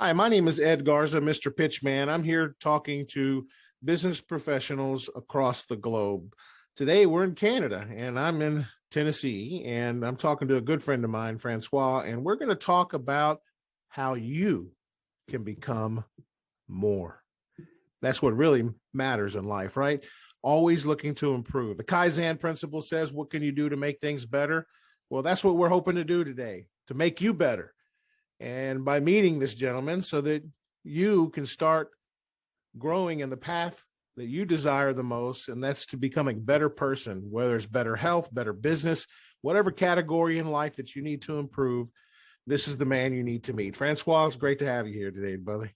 Hi, my name is Ed Garza, Mr. Pitchman. I'm here talking to business professionals across the globe. Today, we're in Canada, and I'm in Tennessee, and I'm talking to a good friend of mine, Francois, and we're going to talk about how you can become more. That's what really matters in life, right? Always looking to improve. The Kaizen principle says, what can you do to make things better? Well, that's what we're hoping to do today, to make you better. And by meeting this gentleman so that you can start growing in the path that you desire the most, and that's to becoming a better person, whether it's better health, better business, whatever category in life that you need to improve, this is the man you need to meet. Francois, it's great to have you here today, brother.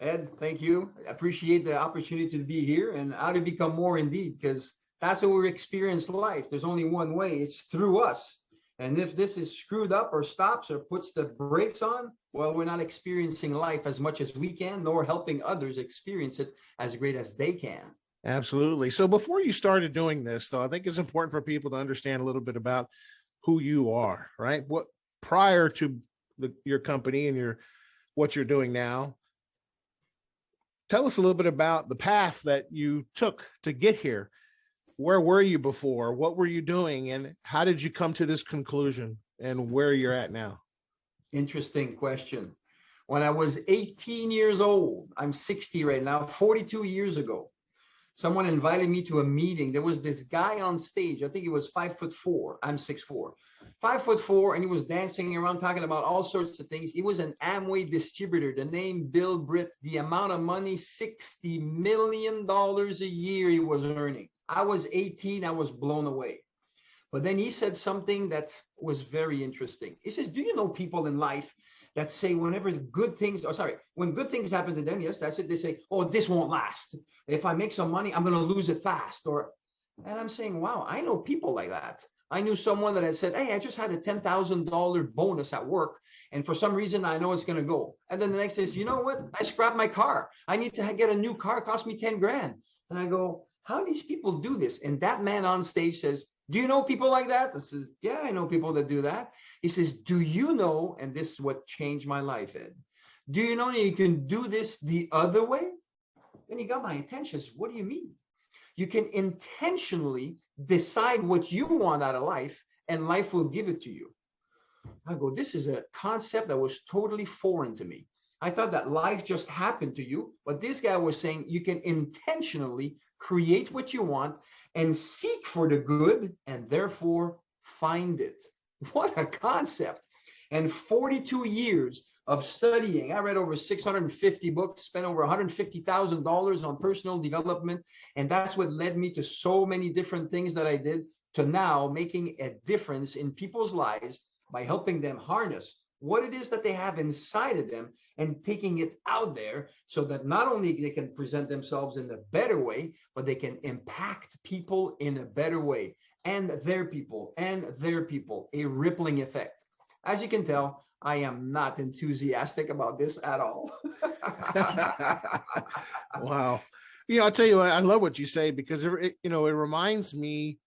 Ed, thank you. I appreciate the opportunity to be here and how to become more indeed, because that's how we experience life. There's only one way, it's through us. And if this is screwed up or stops or puts the brakes on, well, we're not experiencing life as much as we can, nor helping others experience it as great as they can. Absolutely. So before you started doing this, though, I think it's important for people to understand a little bit about who you are, right? What prior to your company and what you're doing now, tell us a little bit about the path that you took to get here. Where were you before? What were you doing? And how did you come to this conclusion and where you're at now? Interesting question. When I was 18 years old, I'm 60 right now, 42 years ago, someone invited me to a meeting. There was this guy on stage. I think he was 5'4". I'm 6'4". 5'4", and he was dancing around talking about all sorts of things. He was an Amway distributor. The name Bill Britt, the amount of money, $60 million a year he was earning. I was 18, I was blown away. But then he said something that was very interesting. He says, do you know people in life that say when good things happen to them, yes, that's it. They say, oh, this won't last. If I make some money, I'm going to lose it fast. And I'm saying, wow, I know people like that. I knew someone that had said, hey, I just had a $10,000 bonus at work. And for some reason, I know it's going to go. And then the next day, you know what? I scrapped my car. I need to get a new car. It cost me 10 grand. And I go, how do these people do this? And that man on stage says, do you know people like that? I says, yeah, I know people that do that. He says, do you know, and this is what changed my life, Ed, do you know that you can do this the other way? Then he got my attention. Says, what do you mean? You can intentionally decide what you want out of life, and life will give it to you. I go, this is a concept that was totally foreign to me. I thought that life just happened to you, but this guy was saying you can intentionally create what you want and seek for the good and therefore find it. What a concept. And 42 years of studying. I read over 650 books, spent over $150,000 on personal development. And that's what led me to so many different things that I did, to now making a difference in people's lives by helping them harness what it is that they have inside of them and taking it out there so that not only they can present themselves in a better way, but they can impact people in a better way, and their people, a rippling effect. As you can tell, I am not enthusiastic about this at all. Wow. I'll tell you what, I love what you say, because it reminds me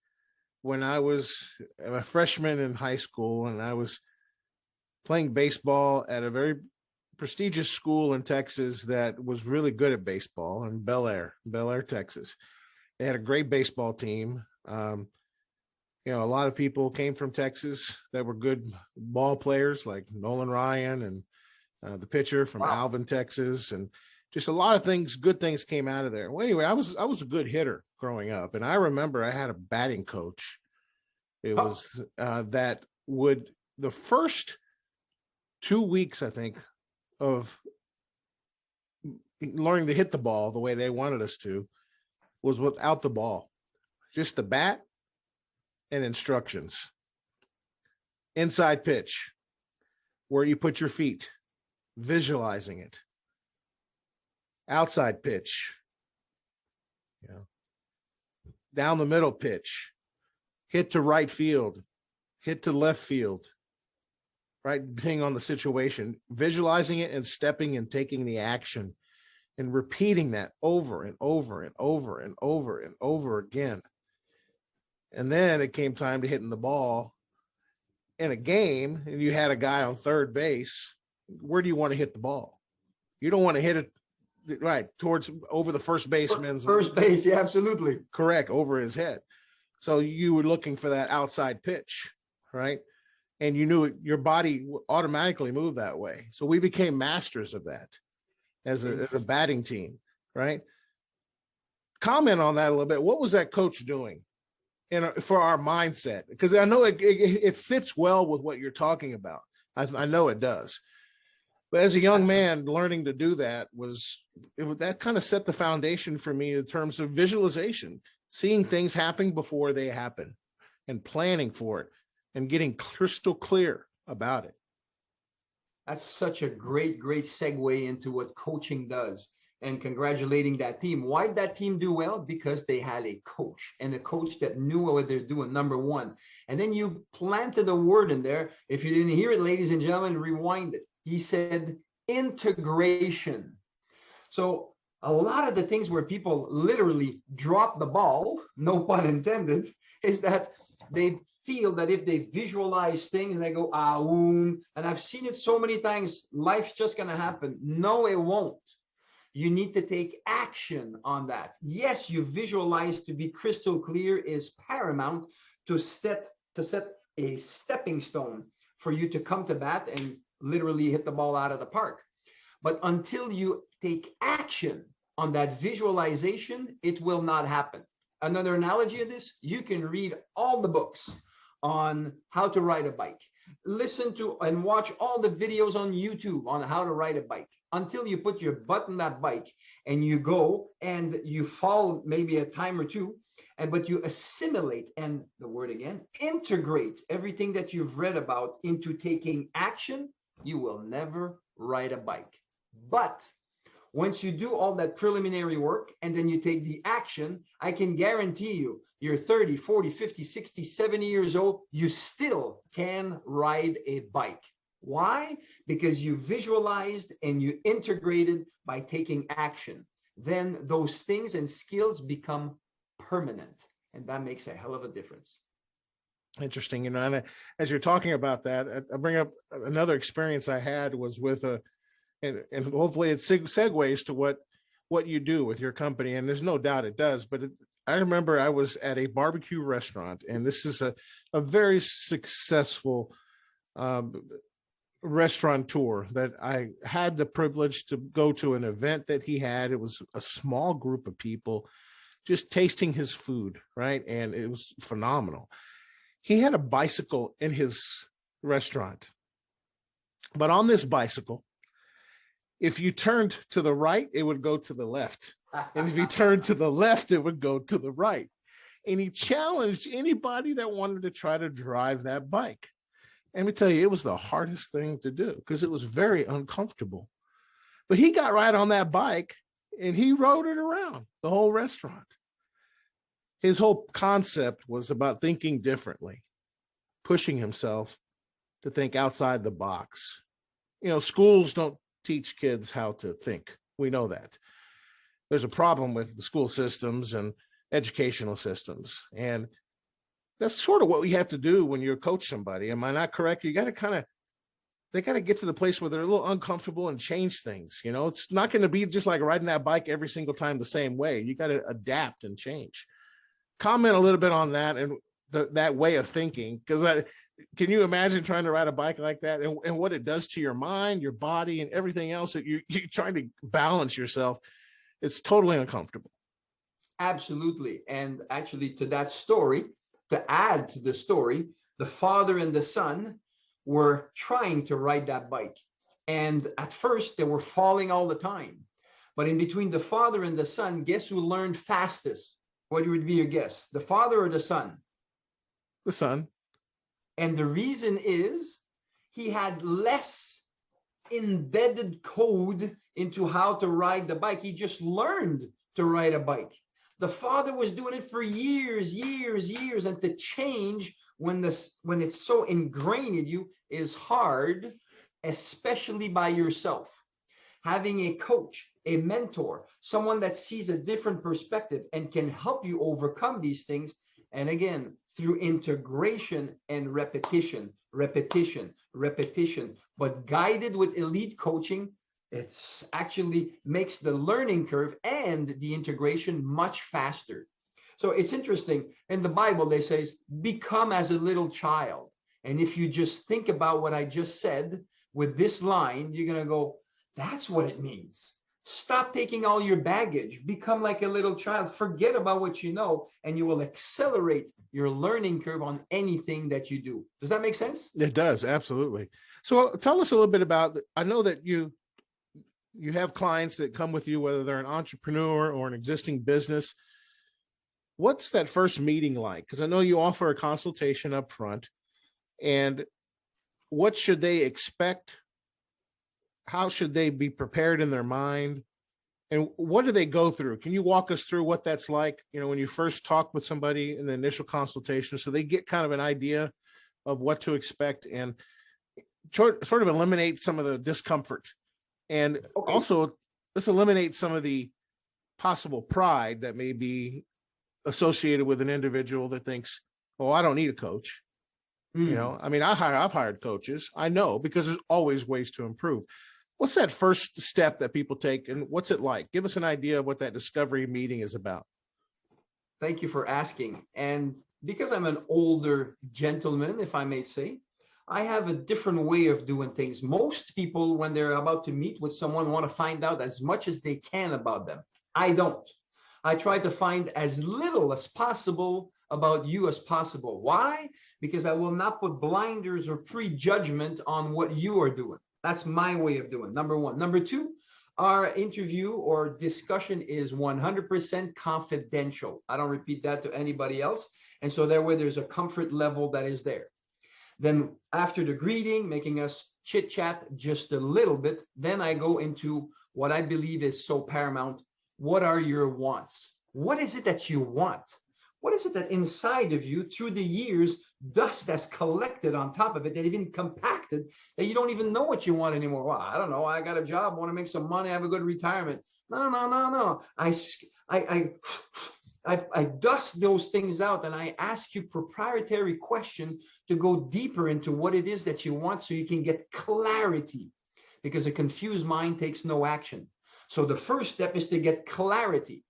when I was a freshman in high school and I was playing baseball at a very prestigious school in Texas that was really good at baseball, in Bel Air, Texas. They had a great baseball team. A lot of people came from Texas that were good ball players, like Nolan Ryan and the pitcher from Alvin, Texas, and just a lot of things, good things came out of there. Well, anyway, I was a good hitter growing up, and I remember I had a batting coach. It was that would, the first 2 weeks, I think, of learning to hit the ball the way they wanted us to was without the ball, just the bat and instructions. Inside pitch, where you put your feet, visualizing it. Outside pitch, down the middle pitch, hit to right field, hit to left field, right? Depending on the situation, visualizing it and stepping and taking the action and repeating that over and over and over and over and over again. And then it came time to hitting the ball in a game, and you had a guy on third base. Where do you want to hit the ball? You don't want to hit it right towards over the first baseman's First base, yeah, absolutely. correct, over his head. So you were looking for that outside pitch, right? And you knew your body automatically moved that way. So we became masters of that as a batting team, right? Comment on that a little bit. What was that coach doing for our mindset? Because I know it fits well with what you're talking about. I know it does. But as a young man, learning to do that that kind of set the foundation for me in terms of visualization, seeing things happen before they happen and planning for it and getting crystal clear about it. That's such a great segue into what coaching does, and congratulating that team. Why did that team do well? Because they had a coach, and a coach that knew what they're doing, number one. And then you planted a word in there. If you didn't hear it, ladies and gentlemen, rewind it. He said integration. So a lot of the things where people literally drop the ball, no pun intended, is that they feel that if they visualize things and they go, and I've seen it so many times, life's just going to happen. No, it won't. You need to take action on that. Yes, you visualize to be crystal clear is paramount to set a stepping stone for you to come to bat and literally hit the ball out of the park. But until you take action on that visualization, it will not happen. Another analogy of this, you can read all the books on how to ride a bike, listen to and watch all the videos on YouTube on how to ride a bike, until you put your butt on that bike and you go and you fall maybe a time or two, but you assimilate, and the word again, integrate everything that you've read about into taking action, you will never ride a bike. But once you do all that preliminary work and then you take the action, I can guarantee you, you're 30, 40, 50, 60, 70 years old, you still can ride a bike. Why? Because you visualized and you integrated by taking action. Then those things and skills become permanent. And that makes a hell of a difference. Interesting. And as you're talking about that, I bring up another experience I had was with and hopefully it segues to what you do with your company. And there's no doubt it does. But I remember I was at a barbecue restaurant, and this is a very successful restaurateur that I had the privilege to go to an event that he had. It was a small group of people just tasting his food, right? And it was phenomenal. He had a bicycle in his restaurant, but on this bicycle, if you turned to the right, it would go to the left. And if you turned to the left, it would go to the right. And he challenged anybody that wanted to try to drive that bike. And let me tell you, it was the hardest thing to do because it was very uncomfortable. But he got right on that bike and he rode it around the whole restaurant. His whole concept was about thinking differently, pushing himself to think outside the box. You know, schools don't teach kids how to think. We know that. There's a problem with the school systems and educational systems. And that's sort of what we have to do when you coach somebody. Am I not correct? You got to they got to get to the place where they're a little uncomfortable and change things. You know, it's not going to be just like riding that bike every single time the same way. You got to adapt and change. Comment a little bit on that and that way of thinking, because can you imagine trying to ride a bike like that and what it does to your mind, your body, and everything else that you're trying to balance yourself? It's totally uncomfortable. Absolutely. And actually, to that story, to add to the story, the father and the son were trying to ride that bike. And at first, they were falling all the time. But in between the father and the son, guess who learned fastest? What would be your guess? The father or the son? The son. And the reason is he had less embedded code into how to ride the bike. He just learned to ride a bike. The father was doing it for years, and to change when it's so ingrained in you is hard, especially by yourself. Having a coach, a mentor, someone that sees a different perspective and can help you overcome these things. And again, through integration and repetition, but guided with elite coaching, It's actually makes the learning curve and the integration much faster. So it's interesting. In the Bible, they says, become as a little child. And if you just think about what I just said with this line, you're going to go, that's what it means. Stop taking all your baggage. Become like a little child. Forget about what you know, and you will accelerate your learning curve on anything that you do. Does that make sense? It does, absolutely. So tell us a little bit about, I know that you have clients that come with you, whether they're an entrepreneur or an existing business. What's that first meeting like? Because I know you offer a consultation up front. And what should they expect? How should they be prepared in their mind? And what do they go through? Can you walk us through what that's like, when you first talk with somebody in the initial consultation, so they get kind of an idea of what to expect and sort of eliminate some of the discomfort? And also, this eliminates some of the possible pride that may be associated with an individual that thinks, oh, I don't need a coach. I mean, I've hired coaches. I know, because there's always ways to improve. What's that first step that people take, and what's it like? Give us an idea of what that discovery meeting is about. Thank you for asking. And because I'm an older gentleman, if I may say, I have a different way of doing things. Most people, when they're about to meet with someone, want to find out as much as they can about them. I don't. I try to find as little as possible about you as possible. Why? Because I will not put blinders or prejudgment on what you are doing. That's my way of doing. Number one. Number two, our interview or discussion is 100% confidential. I don't repeat that to anybody else. And so that way there's a comfort level that is there. Then after the greeting, making us chit chat just a little bit, then I go into what I believe is so paramount. What are your wants? What is it that you want? What is it that inside of you through the years, dust has collected on top of it, that even compacted, that you don't even know what you want anymore? Well, I don't know. I got a job, want to make some money, have a good retirement. No. I dust those things out, and I ask you proprietary question to go deeper into what it is that you want, so you can get clarity, because a confused mind takes no action. So the first step is to get clarity,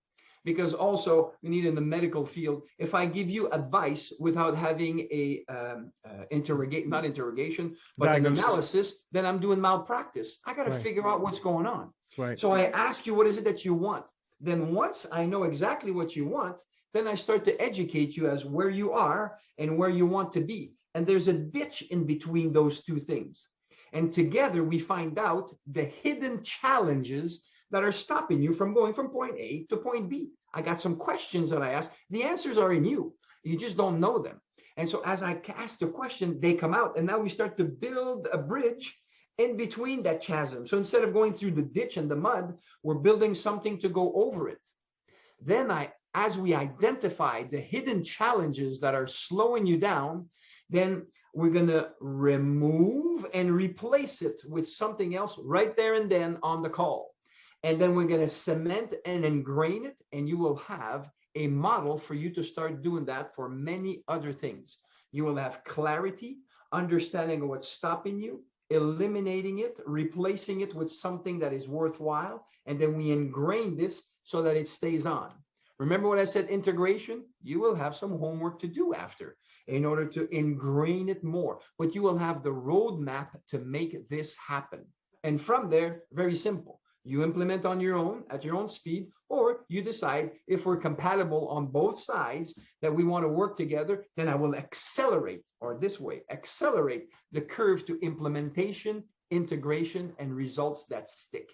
because also we need in the medical field, if I give you advice without having a not interrogation, but an analysis, then I'm doing malpractice. I got to figure out what's going on. Right. So I ask you, what is it that you want? Then once I know exactly what you want, then I start to educate you as where you are and where you want to be. And there's a ditch in between those two things. And together we find out the hidden challenges that are stopping you from going from point A to point B. I got some questions that I ask. The answers are in you. You just don't know them. And so as I ask the question, they come out. And now we start to build a bridge in between that chasm. So instead of going through the ditch and the mud, we're building something to go over it. Then as we identify the hidden challenges that are slowing you down, then we're going to remove and replace it with something else right there and then on the call. And then we're going to cement and ingrain it, and you will have a model for you to start doing that for many other things. You will have clarity, understanding of what's stopping you, eliminating it, replacing it with something that is worthwhile, and then we ingrain this so that it stays on. Remember what I said, integration? You will have some homework to do after in order to ingrain it more, but you will have the roadmap to make this happen. And from there, very simple. You implement on your own, at your own speed, or you decide if we're compatible on both sides that we want to work together, then I will accelerate the curve to implementation, integration, and results that stick.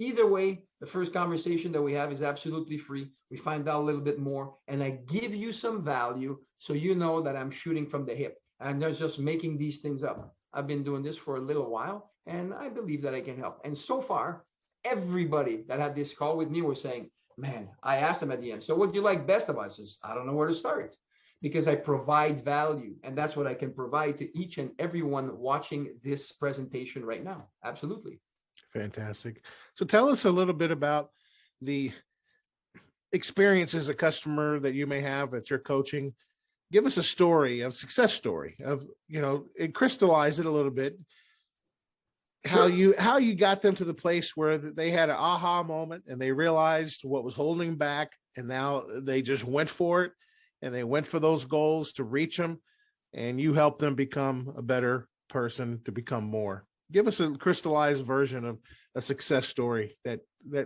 Either way, the first conversation that we have is absolutely free. We find out a little bit more, and I give you some value so you know that I'm shooting from the hip. I'm not just making these things up. I've been doing this for a little while, and I believe that I can help. And so far, everybody that had this call with me was saying, man, I asked them at the end, so what do you like best about it? I says, I don't know where to start, because I provide value, and that's what I can provide to each and everyone watching this presentation right now. Absolutely. Fantastic. So tell us a little bit about the experience as a customer that you may have at your coaching. Give us a story, a success story of, and crystallize it a little bit. how Sure. you got them to the place where they had an aha moment and they realized what was holding back, and now they just went for it, and they went for those goals to reach them, and you helped them become a better person, to become more. Give us a crystallized version of a success story that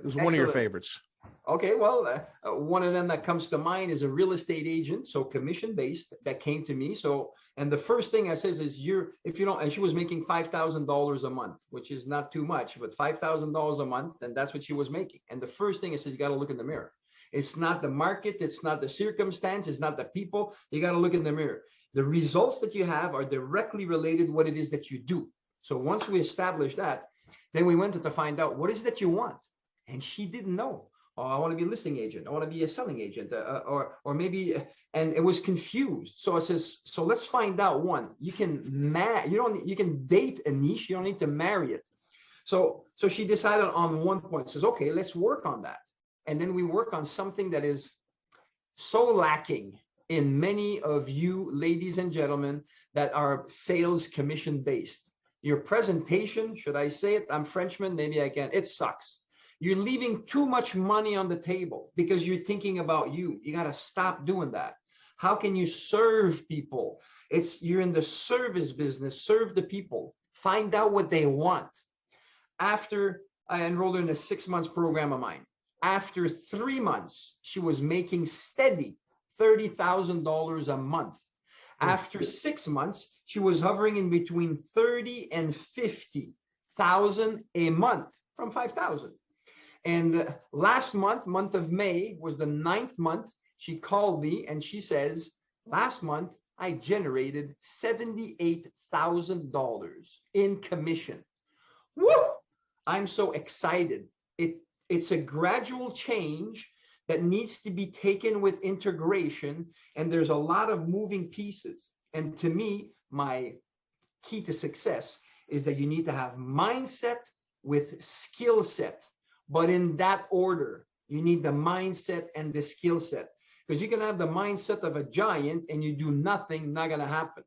was one of your Excellent. favorites. Okay, well, one of them that comes to mind is a real estate agent, so commission based, that came to me. So, and the first thing I says is, if you don't, and she was making $5,000 a month, which is not too much, but $5,000 a month, and that's what she was making. And the first thing I says, you got to look in the mirror. It's not the market, it's not the circumstance, it's not the people. You got to look in the mirror. The results that you have are directly related to what it is that you do. So once we established that, then we went to find out, what is it that you want? And she didn't know. Oh, I want to be a listing agent. I want to be a selling agent, or maybe, and it was confused. So I says, so let's find out one. You can you can date a niche. You don't need to marry it. So she decided on one point. Says, okay, let's work on that. And then we work on something that is so lacking in many of you, ladies and gentlemen, that are sales commission based. Your presentation, should I say it? I'm Frenchman. Maybe I can. It sucks. You're leaving too much money on the table because you're thinking about you. You got to stop doing that. How can you serve people? You're in the service business. Serve the people. Find out what they want. After I enrolled her in a 6-month program of mine, after 3 months, she was making steady $30,000 a month. After 6 months, she was hovering in between 30 and 50,000 a month from 5,000. And last month of May, was the 9th month. She called me and she says, last month I generated $78,000 in commission. Woo! I'm so excited. It's a gradual change that needs to be taken with integration. And there's a lot of moving pieces. And to me, my key to success is that you need to have mindset with skill set. But in that order, you need the mindset and the skill set, because you can have the mindset of a giant and you do nothing, not going to happen.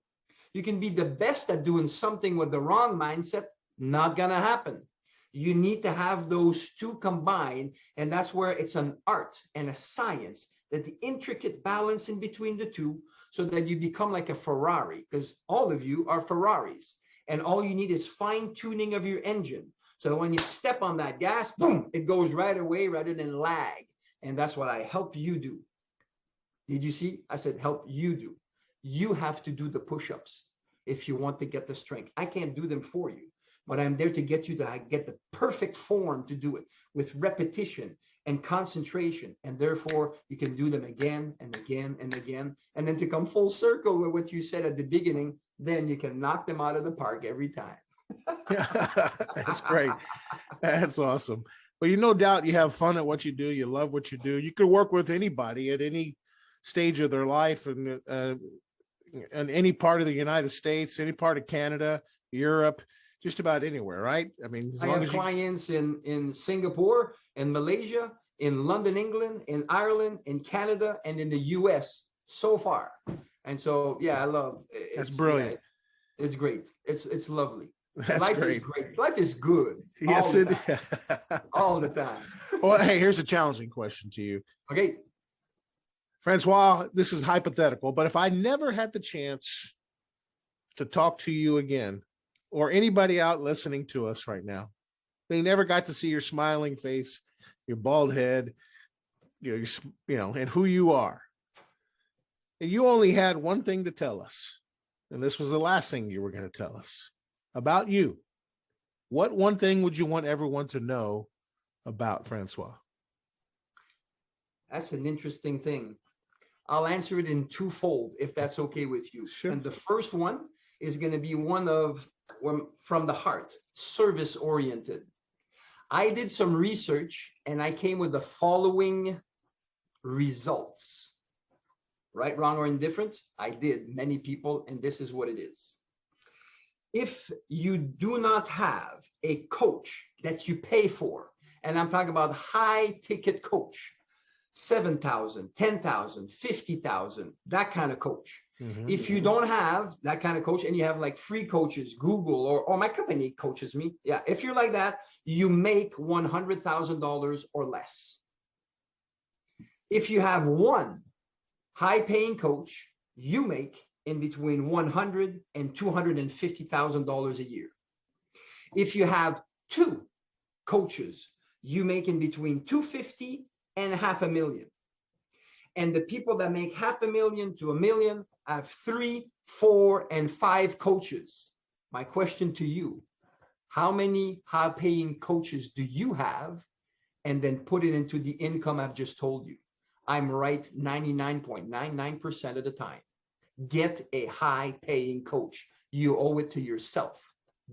You can be the best at doing something with the wrong mindset, not going to happen. You need to have those two combined. And that's where it's an art and a science, that the intricate balance in between the two, so that you become like a Ferrari, because all of you are Ferraris. And all you need is fine tuning of your engine. So when you step on that gas, boom, it goes right away rather than lag. And that's what I help you do. Did you see? I said, help you do. You have to do the push-ups if you want to get the strength. I can't do them for you, but I'm there to get you to get the perfect form to do it with repetition and concentration. And therefore, you can do them again and again and again. And then to come full circle with what you said at the beginning, then you can knock them out of the park every time. That's great. That's awesome. Well, no doubt you have fun at what you do. You love what you do. You could work with anybody at any stage of their life, and in any part of the United States, any part of Canada, Europe, just about anywhere, right? I mean, as I long have as clients in Singapore, in Malaysia, in London, England, in Ireland, in Canada, and in the US so far. And so, yeah, I love it. That's brilliant. Yeah, it's great. It's lovely. That's Life great. is great. Life is good. Yes, it is. All the time. Well, hey, here's a challenging question to you. Okay. Francois, this is hypothetical, but if I never had the chance to talk to you again, or anybody out listening to us right now, they never got to see your smiling face, your bald head, and who you are. And you only had one thing to tell us, and this was the last thing you were going to tell us about you. What one thing would you want everyone to know about Francois? That's an interesting thing. I'll answer it in twofold, if that's okay with you. Sure. And the first one is going to be from the heart, service oriented. I did some research and I came with the following results. Right, wrong, or indifferent? I did, many people, and this is what it is. If you do not have a coach that you pay for, and I'm talking about high ticket coach, 7,000, 10,000, 50,000, that kind of coach. If you don't have that kind of coach and you have like free coaches, Google or my company coaches me. Yeah. If you're like that, you make $100,000 or less. If you have one high paying coach, you make in between $100,000 and $250,000 a year. If you have two coaches, you make in between $250,000 and $500,000. And the people that make $500,000 to $1 million have 3, 4, and 5 coaches. My question to you, how many high-paying coaches do you have? And then put it into the income I've just told you. I'm right 99.99% of the time. Get a high-paying coach. You owe it to yourself.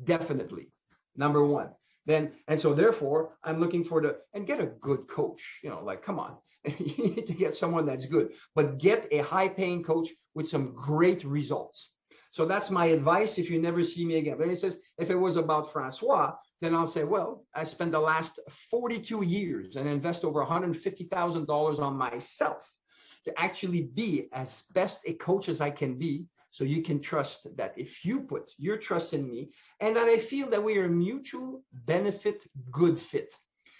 Definitely. Number one. Then, and so therefore, I'm looking for and get a good coach. You know, like, come on. You need to get someone that's good, but get a high-paying coach with some great results. So that's my advice if you never see me again. But he says, if it was about Francois, then I'll say, well, I spent the last 42 years and invest over $150,000 on myself to actually be as best a coach as I can be. So you can trust that if you put your trust in me, and that I feel that we are a mutual benefit, good fit.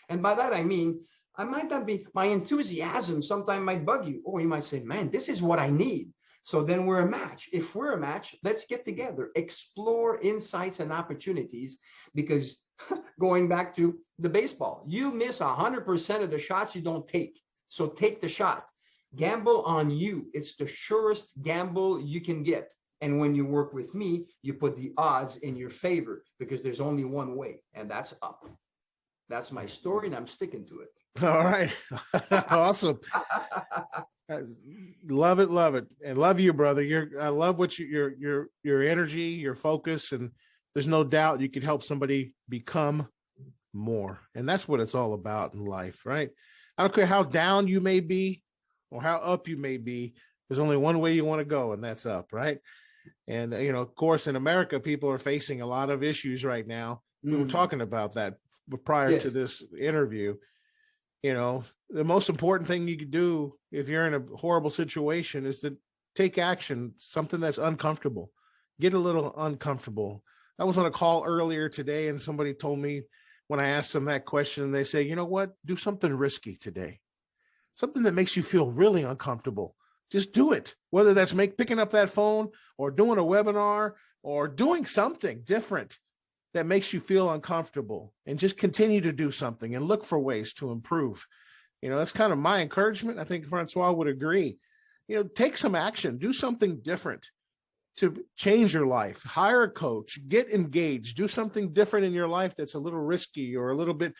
And by that, I mean, I might not be, my enthusiasm sometimes might bug you, or you might say, man, this is what I need. So then we're a match. If we're a match, let's get together, explore insights and opportunities, because going back to the baseball, you miss 100% of the shots you don't take. So take the shot. Gamble on you. It's the surest gamble you can get. And when you work with me, you put the odds in your favor, because there's only one way, and that's up. That's my story, and I'm sticking to it. All right. Awesome. Love it. And love you, brother. I love what your energy, your focus, and there's no doubt you could help somebody become more. And that's what it's all about in life, right? I don't care how down you may be or how up you may be. There's only one way you want to go, and that's up, right? And, you know, of course, in America, people are facing a lot of issues right now. We were talking about that prior to this interview. You know, the most important thing you could do if you're in a horrible situation is to take action, something that's uncomfortable. Get a little uncomfortable. I was on a call earlier today, and somebody told me when I asked them that question, they say, you know what, do something risky today. Something that makes you feel really uncomfortable. Just do it. Whether that's picking up that phone or doing a webinar or doing something different that makes you feel uncomfortable, and just continue to do something and look for ways to improve. You know, that's kind of my encouragement. I think Francois would agree. You know, take some action, do something different to change your life, hire a coach, get engaged, do something different in your life that's a little risky or a little bit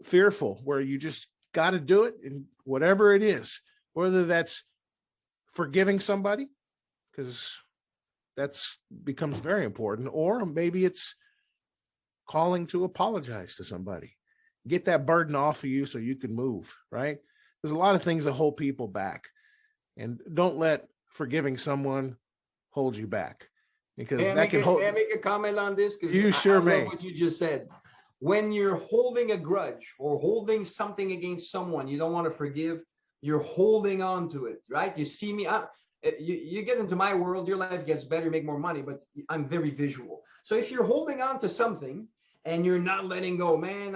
fearful, where you just got to do it. And whatever it is, whether that's forgiving somebody, because that's becomes very important, or maybe it's calling to apologize to somebody, get that burden off of you so you can move, right? There's a lot of things that hold people back, and don't let forgiving someone hold you back, because that can hold. May I make a comment on this? You sure may. I love what you just said. When you're holding a grudge or holding something against someone you don't want to forgive, you're holding on to it, right? You see me, you get into my world, your life gets better, you make more money, but I'm very visual. So if you're holding on to something and you're not letting go, man,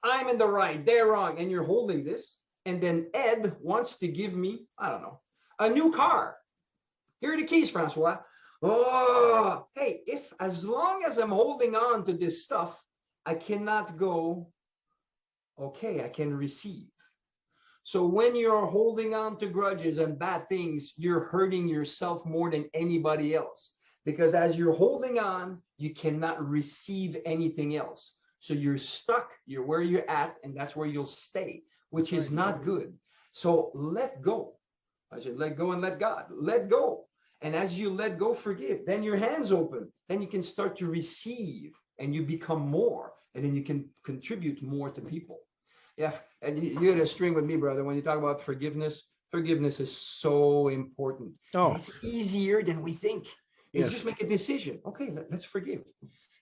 I'm in the right, they're wrong, and you're holding this, and then Ed wants to give me, I don't know, a new car. Here are the keys, Francois. Oh, hey, as long as I'm holding on to this stuff, I cannot go, okay, I can receive. So when you're holding on to grudges and bad things, you're hurting yourself more than anybody else. Because as you're holding on, you cannot receive anything else. So you're stuck, you're where you're at, and that's where you'll stay, which is not good. So let go. I said, let go and let God. Let go. And as you let go, forgive. Then your hands open. Then you can start to receive, and you become more. And then you can contribute more to people. Yeah, and you had a string with me, brother. When you talk about forgiveness, forgiveness is so important. Oh, it's easier than we think. You just make a decision. Okay, let's forgive.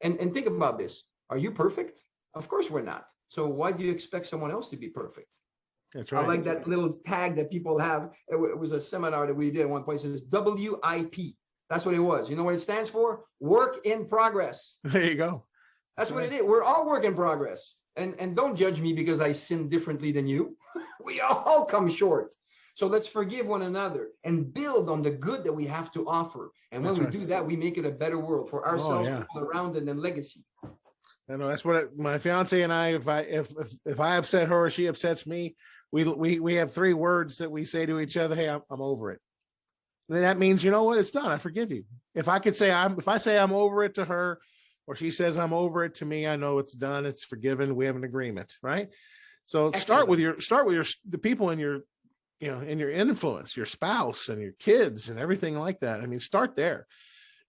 And think about this. Are you perfect? Of course we're not. So why do you expect someone else to be perfect? That's I right. like that little tag that people have. It was a seminar that we did at one place. It says WIP. That's what it was. You know what it stands for? Work in progress. There you go. That's what it is. We're all work in progress. And don't judge me because I sin differently than you. We all come short. So let's forgive one another and build on the good that we have to offer. And when we do that, we make it a better world for ourselves, people around, and then legacy. I know that's what my fiance and I, if I upset her or she upsets me, we have 3 words that we say to each other. Hey, I'm over it. Then that means, you know what? It's done. I forgive you. If I say I'm over it to her, or she says I'm over it to me, I know it's done. It's forgiven. We have an agreement, right? So start with the people in your, in your influence, your spouse and your kids and everything like that. I mean, start there.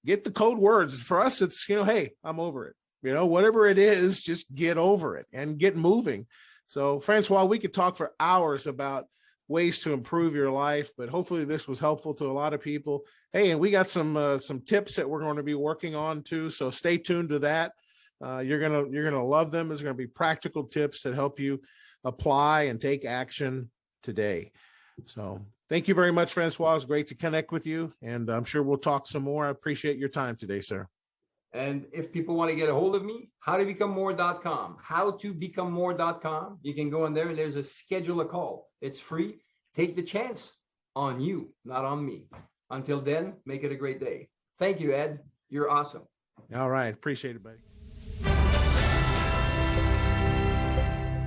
Get the code words. For us, it's, hey, I'm over it. Whatever it is, just get over it and get moving. So, Francois, we could talk for hours about ways to improve your life, but hopefully this was helpful to a lot of people. Hey, and we got some tips that we're going to be working on too. So stay tuned to that. You're gonna love them. There's going to be practical tips that help you apply and take action today. So thank you very much, Francois. It's great to connect with you, and I'm sure we'll talk some more. I appreciate your time today, sir. And if people want to get a hold of me, howtobecomemore.com, howtobecomemore.com. You can go in there and there's a schedule a call. It's free. Take the chance on you, not on me. Until then, make it a great day. Thank you, Ed. You're awesome. All right. Appreciate it, buddy.